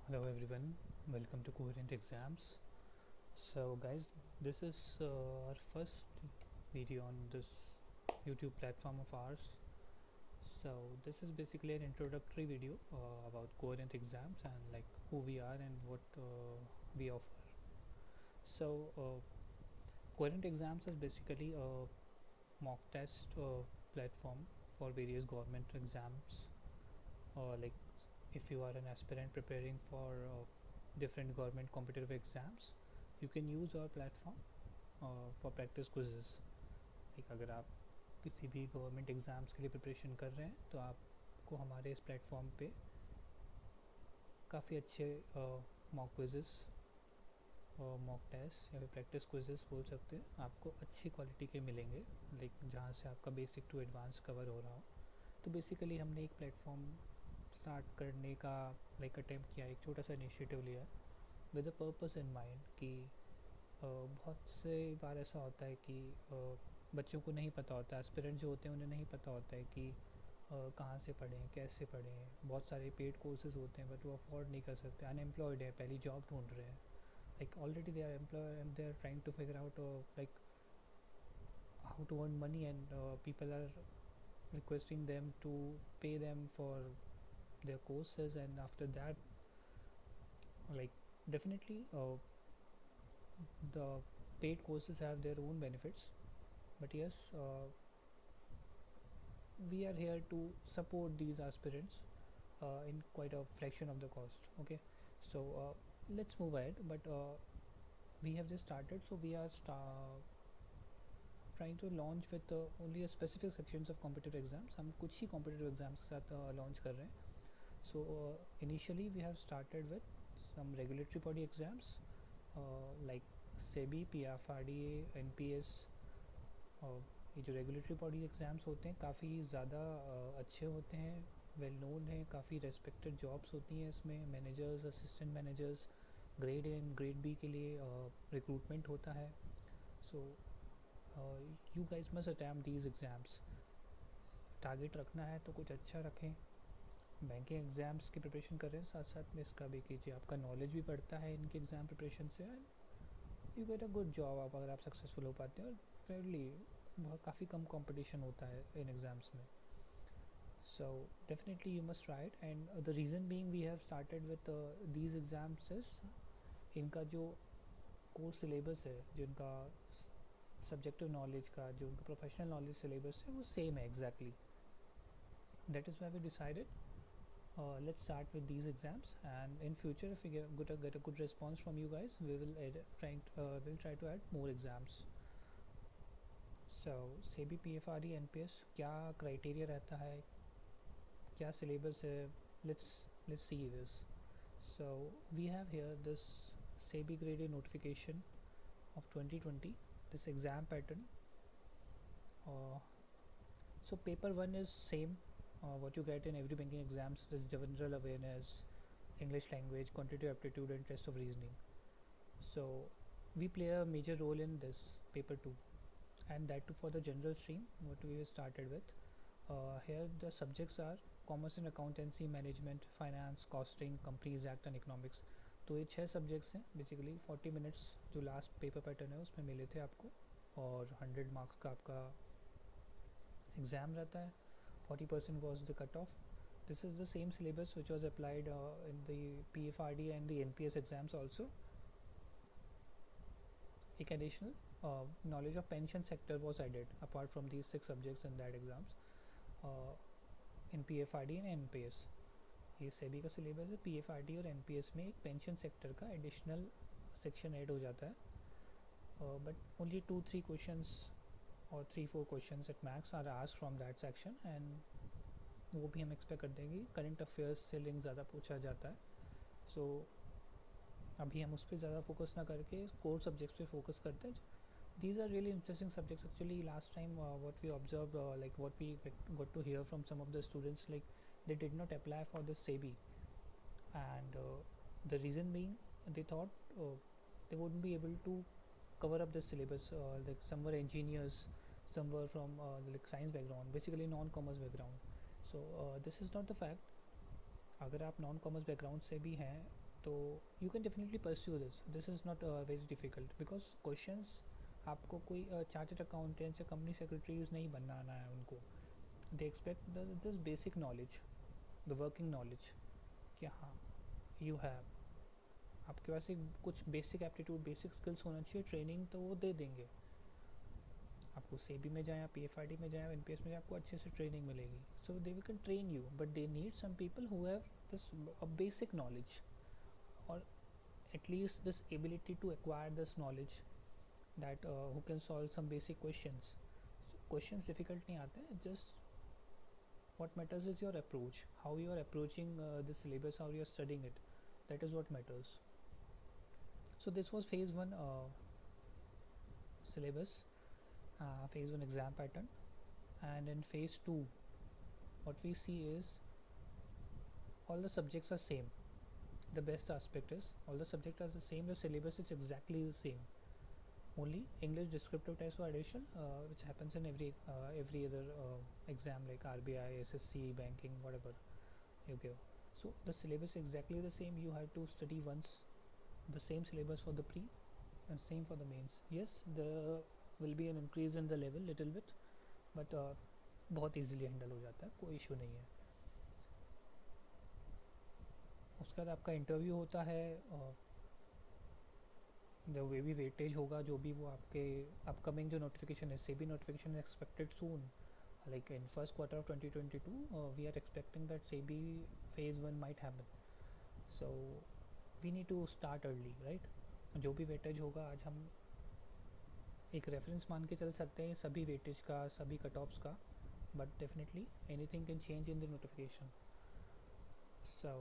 Hello everyone, welcome to Coherent Exams. So guys, this is our first video on this YouTube platform of ours. So this is basically an introductory video about Coherent Exams and like who we are and what we offer. So Coherent Exams is basically a mock test platform for various government exams. Like if you are an aspirant preparing for different government competitive exams, you can use our platform for practice quizzes. like अगर आप किसी भी government exams के लिए preparation कर रहे हैं तो आपको हमारे इस प्लेटफॉर्म पे काफ़ी अच्छे मॉक क्विज़ेस मॉक टेस्ट या फिर प्रैक्टिस क्विज़ेस बोल सकते हैं, आपको अच्छी क्वालिटी के मिलेंगे, लाइक जहाँ से आपका बेसिक टू एडवांस कवर हो रहा हो। तो बेसिकली हमने एक प्लेटफॉर्म स्टार्ट करने का अटेम्प्ट किया, एक छोटा सा इनिशिएटिव लिया with a purpose in mind कि बहुत से बार ऐसा होता है कि बच्चों को नहीं पता होता, एस्पिरेंट जो होते हैं उन्हें नहीं पता होता है कि कहाँ से पढ़ें, कैसे पढ़ें। बहुत सारे पेड कोर्सेज होते हैं बट वो अफोर्ड नहीं कर सकते, अनएम्प्लॉयड है, पहली जॉब ढूंढ रहे हैं, like already they are employed and they are trying to figure out like how to earn money, and people are requesting them to pay them for their courses, and after that like definitely the paid courses have their own benefits, but yes, we are here to support these aspirants in quite a fraction of the cost. Okay, so let's move ahead, but we have just started, so we are trying to launch with only a specific sections of competitive exams. हम कुछ ही competitive exams के साथ launch कर रहे हैं. So initially we have started with some regulatory body exams like SEBI, PFRDA, NPS. ये जो regulatory body exams होते हैं काफ़ी ज़्यादा अच्छे होते हैं, वेल नोन है, काफ़ी रेस्पेक्टेड जॉब्स होती हैं इसमें, managers, assistant managers, grade A and grade B के लिए रिक्रूटमेंट होता है. So you guys must attempt these exams. Target रखना है तो कुछ अच्छा रखें. बैंकिंग एग्ज़ाम्स की प्रिपरेशन कर रहे हैं, साथ साथ में इसका भी कीजिए, आपका नॉलेज भी बढ़ता है इनके एग्ज़ाम प्रिपरेशन से, and you get a good job आप अगर आप सक्सेसफुल हो पाते हैं. और फेयरली बहुत काफ़ी कम कंपटीशन होता है इन एग्ज़ाम्स में. So definitely you must try it, and the reason being we have started with these exams is इनका जो कोर्स सिलेबस है, जो इनका सब्जेक्टिव नॉलेज का, जो उनका प्रोफेशनल नॉलेज सिलेबस है वो सेम है exactly. That is why we decided let's start with these exams, and in future if we get a good response from you guys, we will we'll try to add more exams. So SEBI, PFRE, NPS क्या criteria रहता है, क्या syllabus है, let's see this. So we have here this SEBI grade A notification of 2020, this exam pattern. uh, so paper 1 is same what you get in every banking exams. This general awareness, English language, quantitative aptitude and test of reasoning. So we play a major role in this paper 2, and that too for the general stream what we started with. Here the subjects are commerce and accountancy, management, finance, costing, companies act and economics. तो ये 6 subjects हैं basically. 40 minutes जो last paper pattern है उसमें मिले थे आपको, और 100 मार्क्स का आपका एग्ज़ाम रहता है. 40% was the cut off. This is the same syllabus which was applied in the PFRD and the NPS exams also. एक additional knowledge of pension sector was added apart from these 6 subjects in that exams in PFRD and NPS. ये सेबी का syllabus है. PFRD और NPS में एक pension sector का additional section add हो जाता है, बट ओनली 2-3 क्वेश्चंस और 3-4 questions at max are asked from that section, and वो भी हम एक्सपेक्ट कर देंगे. करंट अफेयर्स से लिंक ज़्यादा पूछा जाता है. सो अभी हम उस पर ज़्यादा फोकस ना करके कोर सब्जेक्ट्स पे फोकस करते हैं. These are really interesting subjects. Actually, last time what we observed, like what we got to hear from some of the students, like they did not apply for the SEBI, and the reason being they thought they wouldn't be able to cover up the syllabus. Like some were engineers, some were from like science background, basically non-commerce background. So this is not the fact. अगर आप non commerce background से भी हैं तो you can definitely pursue this is not very difficult because questions आपको कोई chartered accountants या company secretaries नहीं बनाना है उनको. They expect this basic knowledge, the working knowledge कि हाँ यू हैव, आपके पास एक कुछ बेसिक एप्टीट्यूड बेसिक स्किल्स होना चाहिए. ट्रेनिंग तो वो दे देंगे आपको. सेबी में जाए, पी एफ आर डी में जाए, एन पी एस में जाए, आपको अच्छे से ट्रेनिंग मिलेगी. So they can train you, but they need some people who have this basic knowledge or at least this ability to acquire this knowledge that who can solve some basic questions. So questions difficult नहीं आते हैं, just what matters is your approach, how you are approaching the syllabus, how you are studying it, that is what matters. So this was phase 1 syllabus, phase 1 exam pattern. And in phase 2 what we see is all the subjects are same. The best aspect is all the subjects are the same, the syllabus is exactly the same. Only English descriptive test or addition which happens in every other exam like RBI, SSC, banking, whatever you give. So the syllabus is exactly the same. You have to study once the same syllabus for the pre and same for the mains. Yes, there will be an increase in the level little bit, but बहुत easily handle हो जाता है, कोई issue नहीं है. उसके बाद आपका इंटरव्यू होता है, द वे भी वेटेज होगा जो भी वो आपके अपकमिंग जो नोटिफिकेशन है, SEBI notification expected soon like in first quarter of 2022 we are expecting that SEBI phase 1 might happen, so we need to start early, right? जो भी वेटेज होगा आज हम एक रेफरेंस मान के चल सकते हैं सभी वेटेज का, सभी कट ऑफ्स का, but definitely anything can change in the notification. So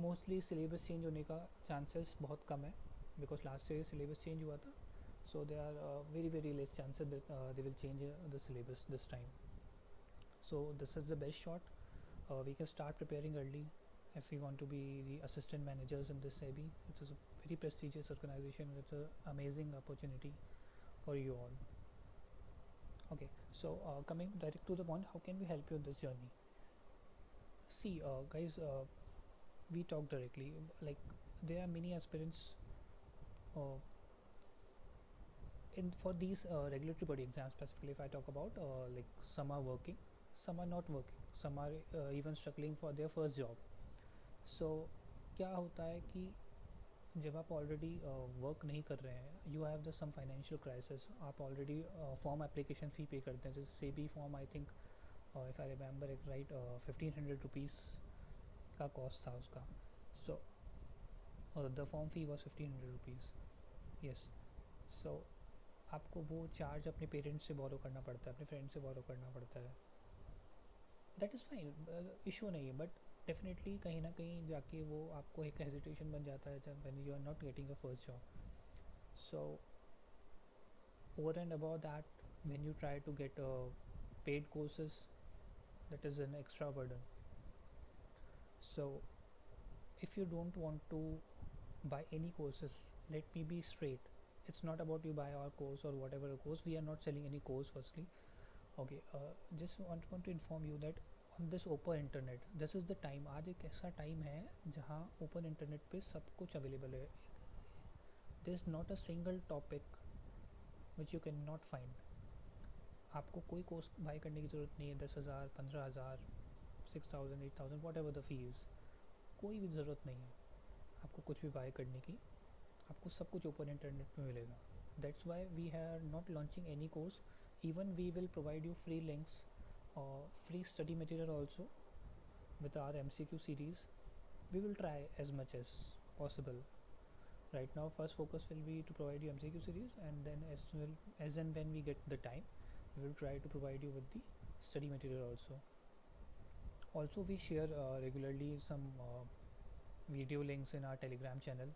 mostly syllabus change होने का चांसेस बहुत कम है because last year syllabus change हुआ था. So there are very less chances that they will change the syllabus this time. So this is the best shot. We can start preparing early if we want to be the assistant managers in this SEBI. It is a very prestigious organization. It's an amazing opportunity for you all. Okay, so coming direct to the point, how can we help you in this journey? See guys, we talk directly, like there are many aspirants for these regulatory body exams. Specifically if I talk about, like some are working, some are not working, some are even struggling for their first job. So क्या होता है कि जब आप already work नहीं कर रहे हैं, you have the some financial crisis, आप already form application fee pay करते हैं. जैसे SEBI form I think if I remember एक राइट 1500 रुपीज़ का कॉस्ट था उसका. So the form fee was 1500 rupees. Yes, so आपको वो चार्ज अपने पेरेंट्स से बोरो करना पड़ता है, अपने फ्रेंड से बोरो करना पड़ता है. दैट इज़ फाइन, इशू नहीं है, बट डेफिनेटली कहीं ना कहीं जाके वो आपको एक हेजिटेशन बन जाता है जब when you are not getting a first job. So over and about that, when you try to get paid courses, that is an extra burden. So if you don't want to buy any courses, let me be straight, it's not about you buy our course or whatever course. We are not selling any course firstly. Okay, just want to inform you that on this open internet, this is the time, आज एक ऐसा time है जहाँ open internet पे सब कुछ available है. there is not a single topic which you can not find. आपको कोई कोर्स बाय करने की ज़रूरत नहीं है. 10,000, 15,000, 6,000, 8,000, वॉट एवर द फीस, कोई भी ज़रूरत नहीं है आपको कुछ भी बाय करने की. आपको सब कुछ ओपन इंटरनेट में मिलेगा. That's why we are not launching any course. Even we will provide you free links और free study material also with our MCQ series. We will try as much as possible. Right now first focus will be to provide you MCQ series, and then as and when we get the time, we will try to provide you with the study material also. Also we share regularly some video links in our Telegram channel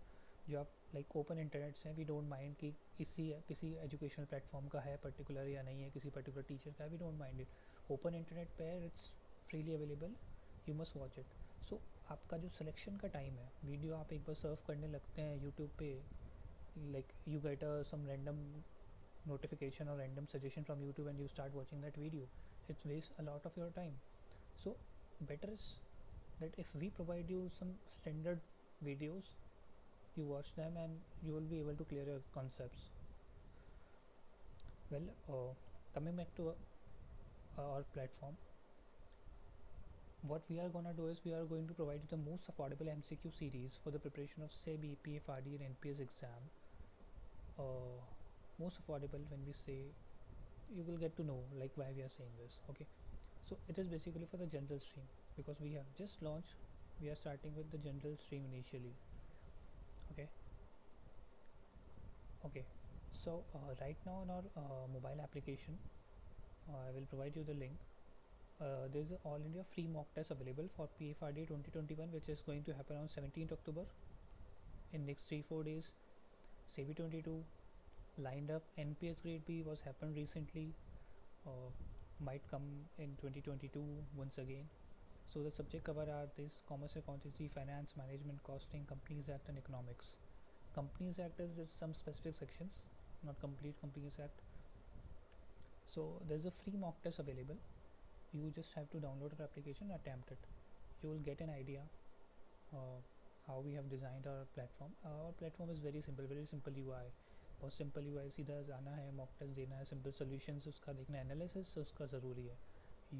जो आप like open internet से, we don't mind कि किसी educational platform का है particular या नहीं है, किसी पर्टिकुलर टीचर का, we don't mind it. Open internet पे it's freely available, you must watch it. So आपका जो सिलेक्शन का टाइम है, वीडियो आप एक बार सर्व करने लगते हैं यूट्यूब पे, like you get some random notification or random suggestion from YouTube and you start watching that video, it wastes a lot of your time. So better is that if we provide you some standard videos, you watch them and you will be able to clear your concepts. Well, coming back to our platform, what we are gonna do is we are going to provide you the most affordable MCQ series for the preparation of SEBI, PFRD and NPS exam. uh, Most affordable, when we say, you will get to know like why we are saying this. Okay, so it is basically for the general stream, because we have just launched, we are starting with the general stream initially. Okay, okay, so right now on our mobile application, I will provide you the link. There is an all India free mock test available for PFRD 2021, which is going to happen on 17th October, in next 3-4 days. SEBI 22 lined up. NPS grade B was happened recently, uh, might come in 2022 once again. So the subject cover are this: commerce, accountancy, finance, management, costing, Companies Act and economics. Companies Act is just some specific sections, not complete Companies Act. So there's a free mock test available. You just have to download our application, attempt it. You will get an idea uh, how we have designed our platform. Our platform is very simple UI. बहुत simple UI, सीधा जाना है, mock test देना है, simple solutions उसका देखना, analysis उसका ज़रूरी है.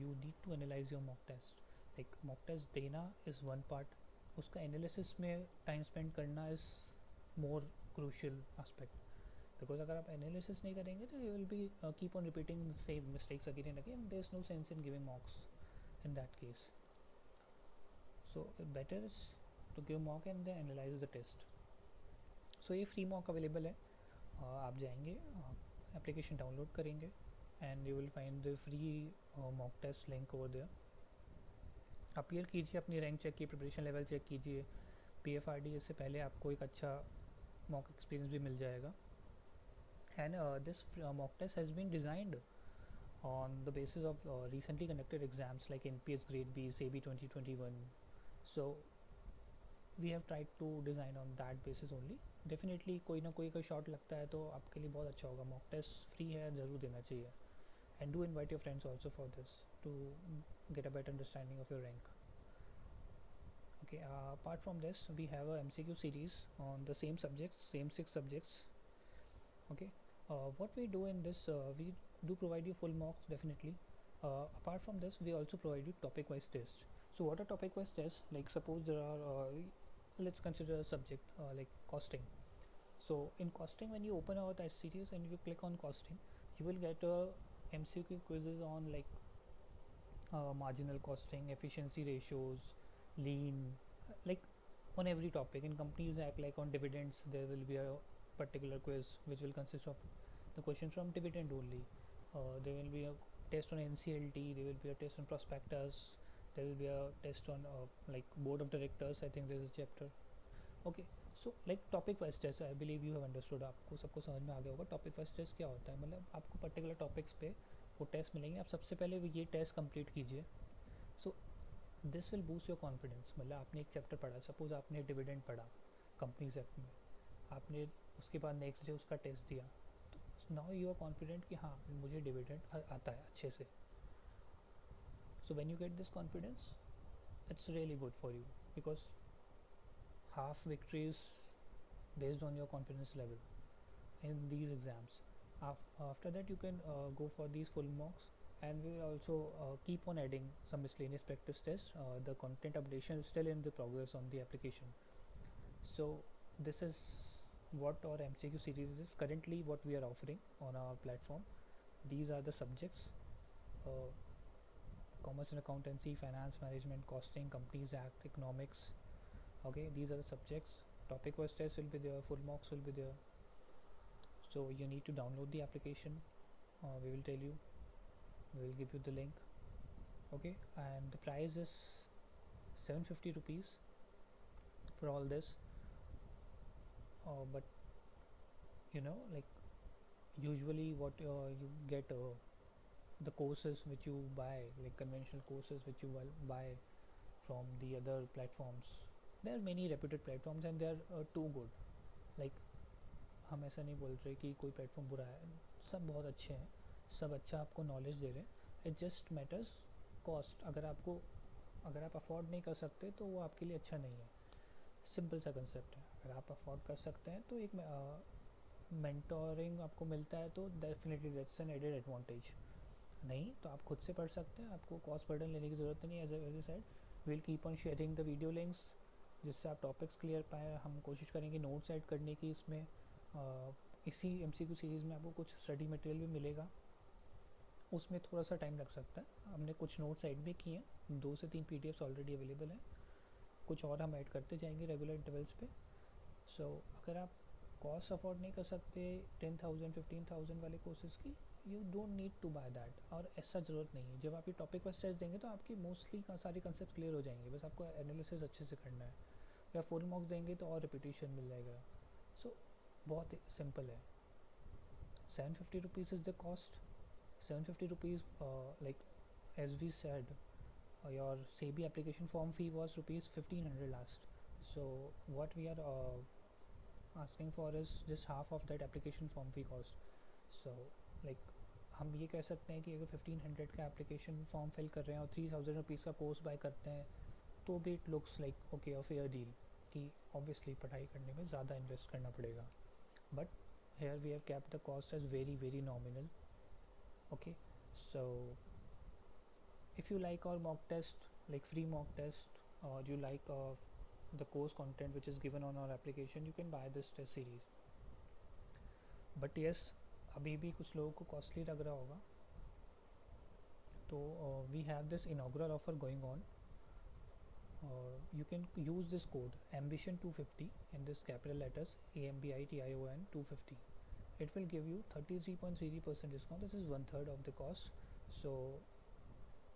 You need to analyze your mock test. Like mock test देना इज़ वन पार्ट, उसका एनालिसिस में टाइम स्पेंड करना is more crucial aspect. Because अगर आप एनालिसिस नहीं करेंगे तो you will be keep on repeating the same mistakes again and again. There is no sense in giving mocks in that case. So better is to give mock and then analyze the test. So ये free mock available है. आप जाएंगे, application download करेंगे and you will find the free mock test link over there. Appear कीजिए, अपनी rank check की, preparation level check कीजिए. PFRD इससे पहले आपको एक अच्छा मॉक एक्सपीरियंस भी मिल जाएगा. And this mock test has been designed on the basis of recently conducted exams like NPS Grade B, SEBI 2021. So we have tried to design on that basis only. Definitely कोई ना कोई का shot लगता है तो आपके लिए बहुत अच्छा होगा. मॉक टेस्ट फ्री है, ज़रूर देना चाहिए. And do invite your friends also for this to get a better understanding of your rank. Okay, apart from this we have a MCQ series on the same subjects, same 6 subjects. Okay, what we do in this, we do provide you full marks definitely. Apart from this we also provide you topic wise tests. So what are topic wise tests? Like suppose there are let's consider a subject like costing. So in costing, when you open our test series and you click on costing, you will get MCQ quizzes on like marginal costing, efficiency ratios, lean, like on every topic. In Companies Act, like on dividends, there will be a particular quiz which will consist of the questions from dividend only. There will be a test on NCLT, there will be a test on prospectus, there will be a test on like board of directors. I think there is a chapter. Okay, so like topic wise test, I believe you have understood. आपको सबको समझ में आ गया होगा topic wise test क्या होता है. मतलब आपको पर्टिकुलर टॉपिक्स पे वो टेस्ट मिलेंगे, आप सबसे पहले ये टेस्ट कंप्लीट कीजिए. So this will boost your confidence. मतलब आपने एक चैप्टर पढ़ा, सपोज आपने डिविडेंड पढ़ा कंपनीज एक्ट में, आपने उसके बाद नेक्स्ट डे उसका टेस्ट दिया, तो नाउ यू आर कॉन्फिडेंट कि हाँ मुझे डिविडेंड आता है अच्छे से. So when you get this confidence, it's really good for you, because half victory is based on your confidence level in these exams. After that you can go for these full mocks, and we also keep on adding some miscellaneous practice tests. The content updation is still in the progress on the application. So this is what our MCQ series is currently, what we are offering on our platform. These are the subjects: uh, commerce and accountancy, finance, management, costing, Companies Act, economics. Okay, these are the subjects. Topic wise tests will be there, full mocks will be there. So you need to download the application. We will tell you, we will give you the link. Okay, and the price is 750 rupees for all this. But you know, like usually what you get the courses which you buy, like conventional courses which you buy from the other platforms, there are many reputed platforms and they are too good. Like हम ऐसा नहीं बोल रहे कि कोई platform बुरा है, सब बहुत अच्छे हैं, सब अच्छा आपको नॉलेज दे रहे हैं. It just matters cost. अगर आप अफोर्ड नहीं कर सकते तो वो आपके लिए अच्छा नहीं है. सिंपल सा कंसेप्ट है, अगर आप अफोर्ड कर सकते हैं तो एक मेंटोरिंग आपको मिलता है तो definitely that's an added advantage. नहीं तो आप खुद से पढ़ सकते हैं, आपको कॉस्ट बर्डन लेने की ज़रूरत नहीं है। As a side will keep on sharing the video links जिससे आप टॉपिक्स क्लियर पाएँ। हम कोशिश करेंगे नोट्स ऐड करने की इसमें। इसी MCQ सीरीज़ में आपको कुछ स्टडी मटेरियल भी मिलेगा, उसमें थोड़ा सा टाइम लग सकता है। हमने कुछ नोट्स ऐड भी किए हैं, 2 से 3 PDFs ऑलरेडी अवेलेबल हैं, कुछ और हम ऐड करते जाएंगे रेगुलर इंटरवल्स पे। सो अगर आप कॉस्ट अफोर्ड नहीं कर सकते 10,000 15,000 वाले कोर्सेज़ की, you don't need to buy that, और ऐसा ज़रूरत नहीं है। जब आप ये टॉपिक वाइज टेस्ट देंगे तो आपकी मोस्टली सारे कंसेप्ट क्लियर हो जाएंगे, बस आपको एनालिसिस अच्छे से करना है। या फुल मार्क्स देंगे तो और रिपीटेशन मिल जाएगा। सो बहुत सिंपल है। 750 rupees is the cost. 750 rupees, like as we said, your SEBI application form fee was rupees 1500 last. So what we are asking for is just half of that application form fee cost. So like हम ये कह सकते हैं कि अगर 1500 का application form fill कर रहे हैं और 3000 रुपीज़ का कोर्स बाय करते हैं तो भी इट लुक्स लाइक ओके, और फेयर डील, कि ऑब्वियसली पढ़ाई करने में ज़्यादा इन्वेस्ट करना पड़ेगा, but here we have kept the cost as very very nominal. Okay, so if you like our mock test, like free mock test, or you like the course content which is given on our application, you can buy this test series. But yes, अभी भी कुछ लोगों को costly लग रहा होगा, तो we have this inaugural offer going on. You can use this code ambition 250 in this capital letters AMBITION 250. It will give you 33.33% discount. This is 1/3 of the cost, so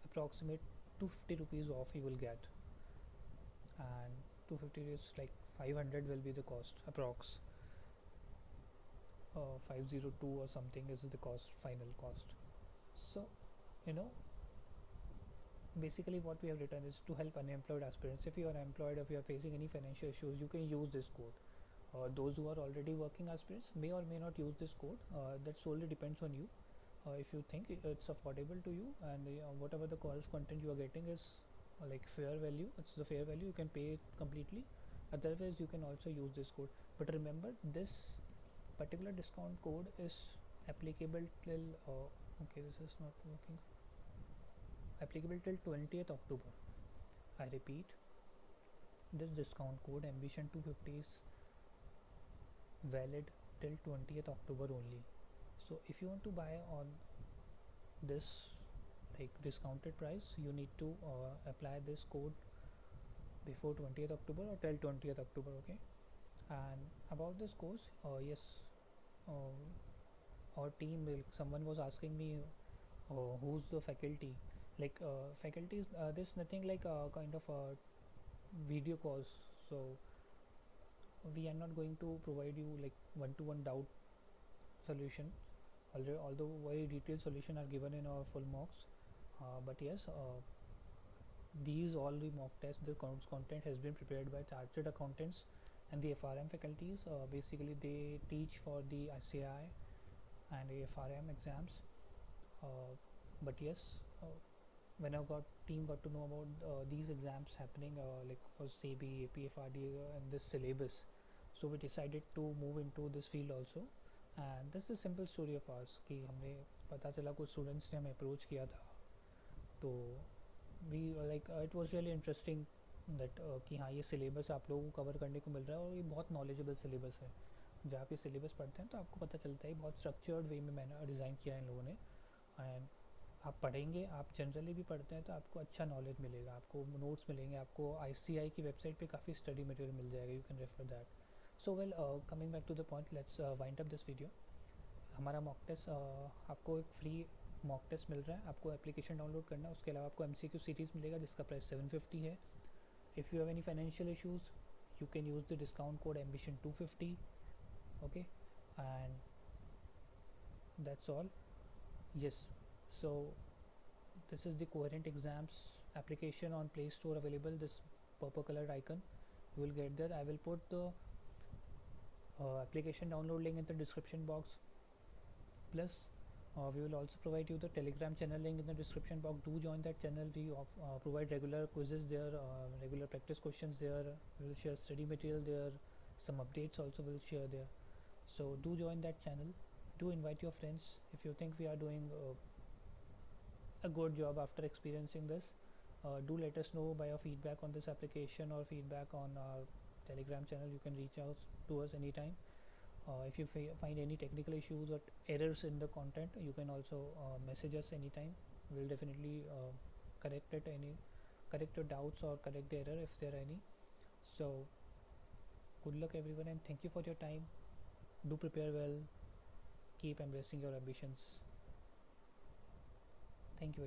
approximate 250 rupees off you will get, and 250 is like 500 will be the cost approx. 502 or something is the cost, final cost. So you know, basically what we have written is to help unemployed aspirants. If you are employed, if you are facing any financial issues, you can use this code. Those who are already working aspirants may or may not use this code. That solely depends on you. If you think it's affordable to you, and whatever the course content you are getting is like fair value, it's the fair value, you can pay it completely. Otherwise you can also use this code, but remember this particular discount code is applicable till okay, this is not working, applicable till 20th October. I repeat, this discount code ambition 250 is valid till 20th October only. So if you want to buy on this like discounted price, you need to apply this code before 20th October or till 20th October. Okay, and about this course, yes, our team, someone was asking me who's the faculty. Like faculty is there's nothing like kind of a video course, so we are not going to provide you like one-to-one doubt solution, although very detailed solution are given in our full mocks. But yes, these all the mock tests, the content has been prepared by chartered accountants and the FRM faculties. Basically they teach for the ICAI and FRM exams. But yes, when our team got to know about these exams happening like for SEBI, APFRD and this syllabus, so we decided to move into this field also. And this is a simple story of ours कि हमने पता चला कुछ students ने हमें approach किया था, तो we like it was really interesting that कि हाँ ये सिलेबस आप लोगों को कवर करने को मिल रहा है, और ये बहुत नॉलेजेबल सिलेबस है। जब आप ये सिलेबस पढ़ते हैं तो आपको पता चलता है बहुत स्ट्रक्चर्ड वे में मैंने डिज़ाइन किया है इन लोगों ने। एंड आप पढ़ेंगे, आप जनरली भी पढ़ते हैं तो आपको अच्छा नॉलेज मिलेगा, आपको नोट्स मिलेंगे, आपको ICAI की वेबसाइट पे काफ़ी स्टडी मटेरियल मिल जाएगा, you can refer that. So well, coming back to the point, let's wind up this video. हमारा मॉक टेस्ट, आपको एक फ्री मॉक टेस्ट मिल रहा है, आपको एप्लीकेशन डाउनलोड करना है, उसके अलावा आपको MCQ सीरीज़ मिलेगा जिसका प्राइस 750 है। If you have any financial issues, you can use the discount code ambition 250. Okay, and that's all. Yes, so this is the Coherent Exams application on Play Store available, this purple colored icon, you will get there. I will put the application download link in the description box, plus We will also provide you the Telegram channel link in the description box. Do join that channel. We provide regular quizzes there, regular practice questions there. We will share study material there. Some updates also will share there. So do join that channel. Do invite your friends. If you think we are doing a good job after experiencing this, do let us know by your feedback on this application or feedback on our Telegram channel. You can reach out to us anytime. If you find any technical issues or errors in the content, you can also message us anytime. We'll definitely correct your doubts or correct the error if there are any. So good luck everyone, and thank you for your time. Do prepare well. Keep embracing your ambitions. Thank you very much.